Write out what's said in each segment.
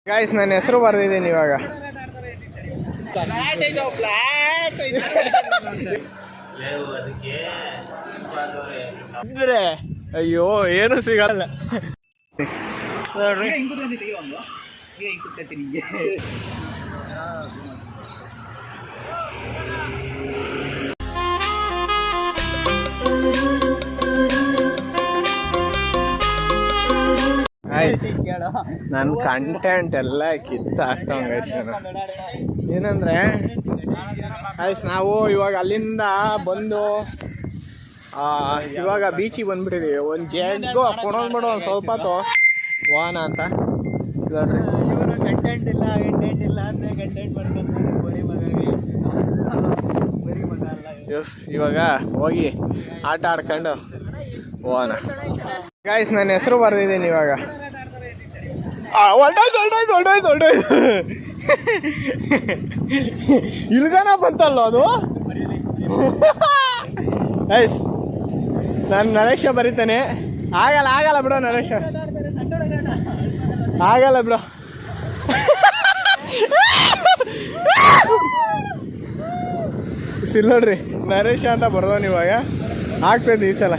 Guys ನನ್ನ ಹೆಸರು ಬರ್ದಿದ್ದೀನಿ ಇವಾಗ. ಅಯ್ಯೋ ಏನು ಸಿಗಲ್ಲ ನೋಡ್ರಿ. ನನ್ನ ಕಂಟೆಂಟ್ ಎಲ್ಲ ಕಿತ್ತಾಗ್ತಾವ ಏನಂದ್ರೆ ಆಯ್ತು ನಾವು ಇವಾಗ ಅಲ್ಲಿಂದ ಬಂದು ಇವಾಗ ಬೀಚಿಗೆ ಬಂದ್ಬಿಟ್ಟಿದೀವಿ. ಒಂದು ಜಗ್ಗು ಕೊಡೋದು ಬಿಡು ಒಂದು ಸ್ವಲ್ಪ ಹೊತ್ತು ವಾಹನ ಅಂತ ನೋಡ್ರಿ. ಕಂಟೆಂಟ್ ಇಲ್ಲ ಅಂದರೆ ಕಂಟೆಂಟ್ ಮಾಡ್ಕೊಂಡು ಬರೀ ಮಗ ಇವಾಗ ಹೋಗಿ ಆಟ ಆಡ್ಕೊಂಡು ಹೋಗೋಣ. ಗಾಯ್ಸ್ ನನ್ನ ಹೆಸರು ಬರ್ದಿದ್ದೀನಿ ಇವಾಗ. ಹೊಲ್ಡೋಯ್ತು ಇಲ್ಗನ ಬಂತಲ್ಲ ಅದು. ಗೈಸ್ ನಾನು ನರೇಶ ಬರೀತಾನೆ. ಆಗಲ್ಲ ಬಿಡೋ ನರೇಶ, ಆಗಲ್ಲ ಬಿಡೋ. ಸಿಲ್ ನೋಡ್ರಿ ನರೇಶ ಅಂತ ಬರ್ದವನು ಇವಾಗ. ಆಗ್ತದೆ ಈ ಸಲ.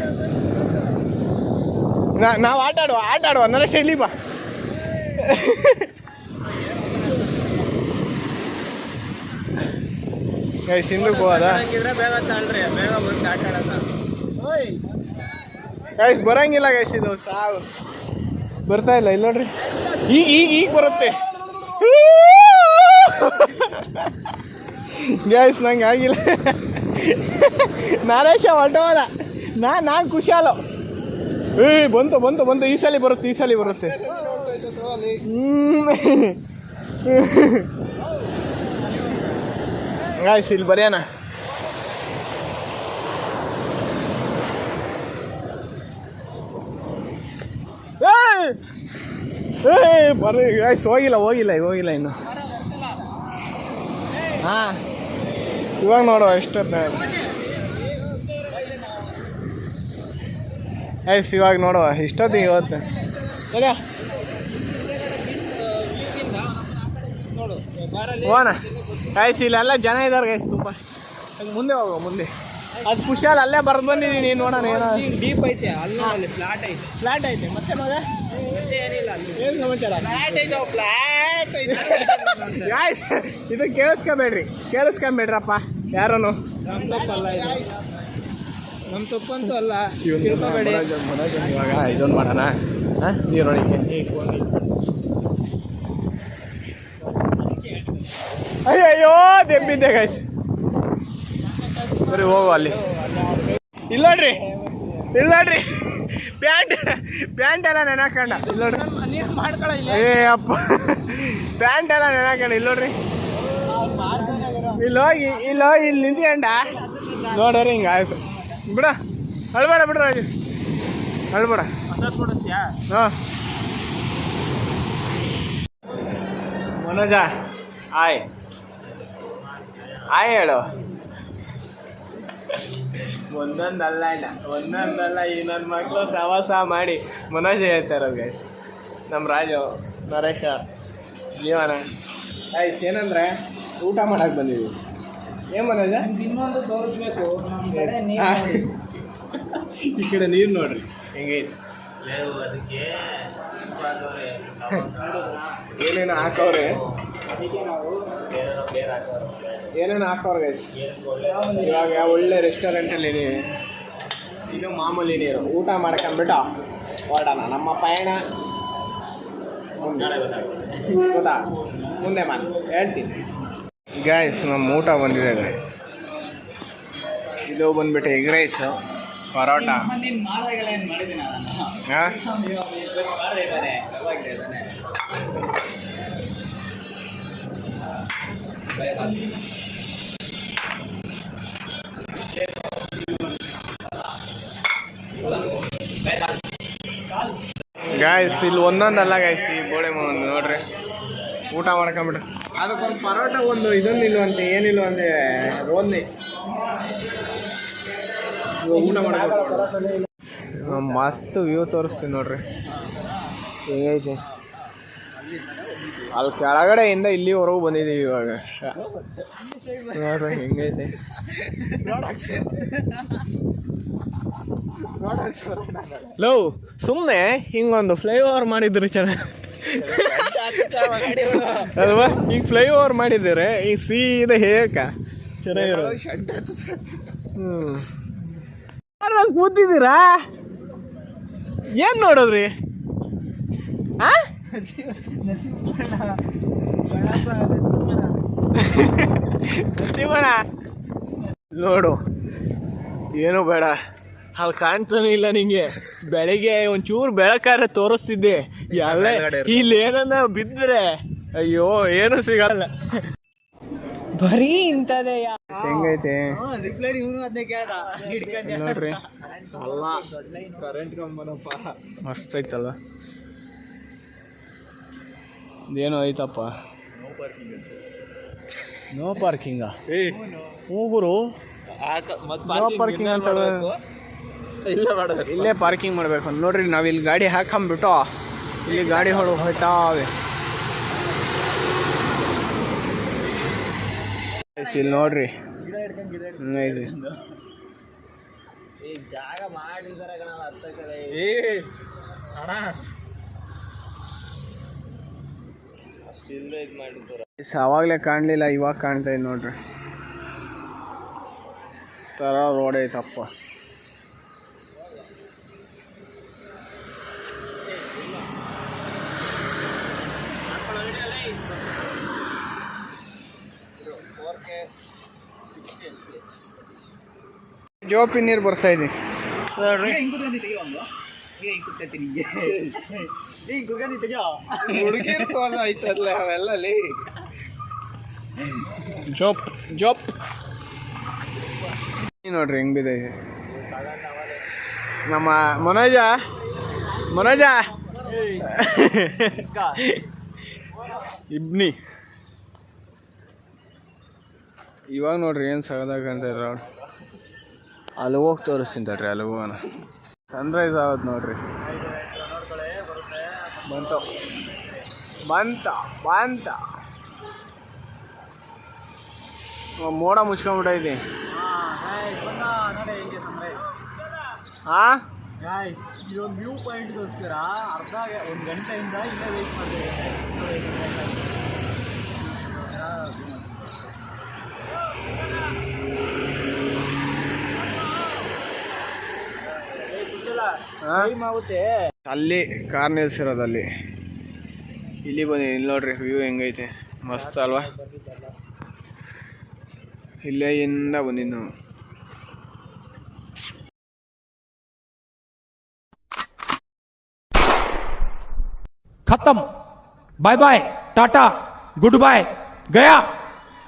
ನಾವು ಆಟಾಡುವ ನರೇಶ ಇಲ್ಲಿ ಬಾ. ಸಿಂಧುಕ್ ಹೋದ ಗೈಸ್ ಬರಂಗಿಲ್ಲ ಗೈಸ್. ಇದು ಸಾವು ಬರ್ತಾ ಇಲ್ಲ. ಇಲ್ಲಿ ನೋಡ್ರಿ ಈಗ ಬರುತ್ತೆ ಗೈಸ್. ನಂಗೆ ಆಗಿಲ್ಲ. ನರೇಶ ಹೊರಟೋದ. ನಾನು ಖುಷಿಯಾಲು. ಬಂತು ಈ ಸಲ ಬರುತ್ತೆ. ಗಾಯ್ಸ್ ಇಲ್ಲಿ ಬರೆಯೋಣ. ಬರ್ರಿ ಗಾಯ್ಸ್. ಹೋಗಿಲ್ಲ ಇನ್ನು. ಹಾಂ ಇವಾಗ ನೋಡುವ ಎಷ್ಟೊತ್ತ ಗೈಸ್. ಇವಾಗ ನೋಡುವ ಇಷ್ಟೊತ್ತಿಗೆ ಇವತ್ತು ಸರಿ ಹೋಗೋಣ ಗೈಸ್. ಇಲ್ಲೆಲ್ಲ ಜನ ಇದ್ದಾರೆ ಗೈಸ್ ತುಂಬ. ಮುಂದೆ ಹೋಗೋ ಮುಂದೆ. ಅದು ಖುಷಿಯಲ್ಲಿ ಅಲ್ಲೇ ಬರ್ದು ಬಂದಿದ್ದೀನಿ. ನೋಡೋಣ ಏನೋ ಡೀಪ್ ಐತೆ. ಅಲ್ಲಿ ಫ್ಲಾಟ್ ಐತೆ ಮತ್ತೆ ಮಗ ಏನು ಸಮಾಚಾರ? ಗಾಯ್ಸ್ ಇದು ಕೇಳಿಸ್ಕೊಂಬೇಡ್ರಪ್ಪ ಯಾರೂ. ನಮ್ಮ ತಪ್ಪಂತೂ ಅಲ್ಲ. ಇವಾಗ ಇದೊಂದು ಮಾಡೋಣ. ನೀರೊಳಗೆ ಅಯ್ಯೋ ದೆಬ್ಬಿದ್ದೆ ಗಾಯ್ಸ್. ಬರೀ ಹೋಗು ಅಲ್ಲಿ. ಇಲ್ಲ ನೋಡ್ರಿ ಪ್ಯಾಂಟ್ ಎಲ್ಲ ನೆನಾಕಂಡ. ಇಲ್ಲ ನೋಡ್ರಿ ಏ ಅಪ್ಪ ಪ್ಯಾಂಟ್ ಎಲ್ಲ ನೆನಾಕಂಡ. ಇಲ್ಲ ನೋಡ್ರಿ ಇಲ್ಲಿ ನಿಂತ್ಕೊಂಡ ನೋಡ್ರಿ ಹಿಂಗೆ ಆಯ್ತು. ಬಿಡ ಅಳ್ಬೇಡ ಹಾಂ ಮನೋಜ ಆಯ್ ಹೇಳು. ಒಂದೊಂದಲ್ಲ ಈ ನನ್ನ ಮಕ್ಕಳು ಸವಾಸ ಮಾಡಿ ಮನೋಜ ಹೇಳ್ತಾ ಇರೋದು ಗೈಸ್. ನಮ್ಮ ರಾಜು ನರೇಶ ಜೀವನ ಗೈಸ್. ಏನಂದರೆ ಊಟ ಮಾಡಕ್ಕೆ ಬಂದಿದ್ದೀವಿ. ಏನು ಮನೋಜ ಇನ್ನೊಂದು ತೋರಿಸ್ಬೇಕು. ಈ ಕಡೆ ನೀರು ನೋಡ್ರಿ ಹೆಂಗೈತೆ. ಏನೇನು ಹಾಕವ್ರೆ ಗೈಸ್. ಇವಾಗ ಒಳ್ಳೆ ರೆಸ್ಟೋರೆಂಟಲ್ಲಿ ಇದೀವಿ. ಇದು ಮಾಮೂಲಿ ನೀರು. ಊಟ ಮಾಡ್ಕೊಂಡ್ಬಿಟ್ಟು ಹೊರಡೋಣ. ನಮ್ಮ ಪಯಣ ಗೊತ್ತಾ ಮುಂದೆ ಹೇಳ್ತೀನಿ ಗೈಸ್. ನಮ್ಮ ಊಟ ಬಂದಿದೆ ಗೈಸ್. ಇದು ಬಂದ್ಬಿಟ್ಟು ಎಗ್ ರೈಸು, ಪರೋಟ. ಹಾಂ ಗಾಯ್ಸ್ ಇಲ್ಲಿ ಒಂದೊಂದಲ್ಲ ಗಾಯ್ಸ್. ಈ ಗೋಡೆ ಒಂದು ನೋಡ್ರಿ ಊಟ ಮಾಡ್ಕೊಂಬಿಟ್ಟು. ಅದಕ್ಕೊಂದು ಪರೋಟ ಒಂದು ಇದೊಂದು ಇಲ್ವಂತೆ. ಏನಿಲ್ವಂತೆ ರೋದ್ನಿ ಊಟ ಮಾಡಕ್ಕೆ. ಮಸ್ತ್ ವ್ಯೂ ತೋರಿಸ್ತೀನಿ ನೋಡ್ರಿ ಹೆಂಗೈತೆ. ಅಲ್ಲಿ ಕೆಳಗಡೆಯಿಂದ ಇಲ್ಲಿವರೆಗೂ ಬಂದಿದ್ದೀವಿ ಇವಾಗ. ನೋಡ್ರಿ ಹೆಂಗೈತೆ. ಲೋ ಸುಮ್ಮನೆ ಹಿಂಗೊಂದು ಫ್ಲೈಓವರ್ ಮಾಡಿದ್ರು ಚೆನ್ನಾಗಿ ಅಲ್ವಾ? ಈಗ ಫ್ಲೈಓವರ್ ಮಾಡಿದ್ದಾರೆ, ಈಗ ಸೀದಾ ಹೇಕ ಚೆನ್ನಾಗಿರೋ. ಕೂತಿದ್ದೀರಾ? ಏನ್ ನೋಡೋದ್ರಿ? ನರಸಿಂಹಣ್ಣ ನೋಡು, ಏನು ಬೇಡ, ಅಲ್ಲಿ ಕಾಣ್ತಾನೆ ಇಲ್ಲ ನಿಂಗೆ. ಬೆಳಿಗ್ಗೆ ಒಂಚೂರು ಬೆಳಕಾದ್ರೆ ತೋರಿಸ್ತಿದ್ದೆ. ಎಲ್ಲ ಇಲ್ಲಿ ಏನನ್ನ ಬಿದ್ದರೆ ಅಯ್ಯೋ ಏನು ಸಿಗಲ್ಲ. ಬರೀ ಇಂಥದೇ. ಹೆಂಗೈತೆ ನೋಡ್ರಿ. ಅಲ್ಲ ಕರೆಂಟ್ ಕಂಬನಪ್ಪ ಮಸ್ತ್ ಐತಲ್ವ. ಇದೇನೋ ಐತಪ್ಪ. ನೋ ಪಾರ್ಕಿಂಗ ಹೋಗುರು. ನೋ ಪಾರ್ಕಿಂಗ್ ಅಂತ ಇಲ್ಲೇ ಪಾರ್ಕಿಂಗ್ ಮಾಡ್ಬೇಕು ನೋಡ್ರಿ. ನಾವಿಲ್ಲಿ ಗಾಡಿ ಹಾಕೊಂಬಿಟ್ಟು ಇಲ್ಲಿ ಗಾಡಿಗಳು ಹೋಯ್ತಾವೆ. ಇಲ್ಲಿ ನೋಡ್ರಿ ಜಾಗ ಮಾಡಿರ್ತಾರೆ ಅವಾಗಲೇ ಕಾಣಲಿಲ್ಲ, ಇವಾಗ ಕಾಣ್ತಾ ಇದೆ ನೋಡ್ರಿ. ತರ ರೋಡ್ ಐತಪ್ಪ. ಜೋಪಿ ನೀರು ಬರ್ತಾ ಇದೆ ನೋಡ್ರಿ. ಜೋಪ್ ಜೋಪ್ ನೋಡ್ರಿ ಹೆಂಗ್ ಬಿದೆ. ನಮ್ಮ ಮನೋಜ ಇಬ್ನಿ ಇವಾಗ ನೋಡ್ರಿ ಏನು ಸಗದಾಗ ಅಂತ ಇದ್ರ. ಅಲ್ಲಿ ಹೋಗಿ ತೋರಿಸ್ತೀನಿ ತಡ್ರಿ, ಅಲ್ಲಿ ಹೋಗೋಣ. ಸನ್ರೈಸ್ ಆಗೋದು ನೋಡ್ರಿ. ಬಂತ ಮೋಡ ಮುಚ್ಕೊಂಡ್ಬಿಟ್ಟೈತಿ. ಹಾಂ ಇದೊಂದು ವ್ಯೂ ಪಾಯಿಂಟ್ಗೋಸ್ಕರ ಒಂದು ಗಂಟೆಯಿಂದ ಇಲ್ಲೇ ವೆಯ್ಟ್ ಮಾಡ್ತೀವಿ. ಅಲ್ಲಿ ಕಾರ್ ನಿಲ್ಸಿರೋದಲ್ಲಿ ಇಲ್ಲಿ ಬನ್ನಿ. ಇಲ್ಲಿ ನೋಡ್ರಿ ವ್ಯೂ ಹೆಂಗೈತೆ, ಮಸ್ತ್ ಅಲ್ವಾ? ಇಲ್ಲೇ ಇಂದ ಬಂದಿದ್ದು ನಾವು. खत्म, bye bye, tata, goodbye, गया।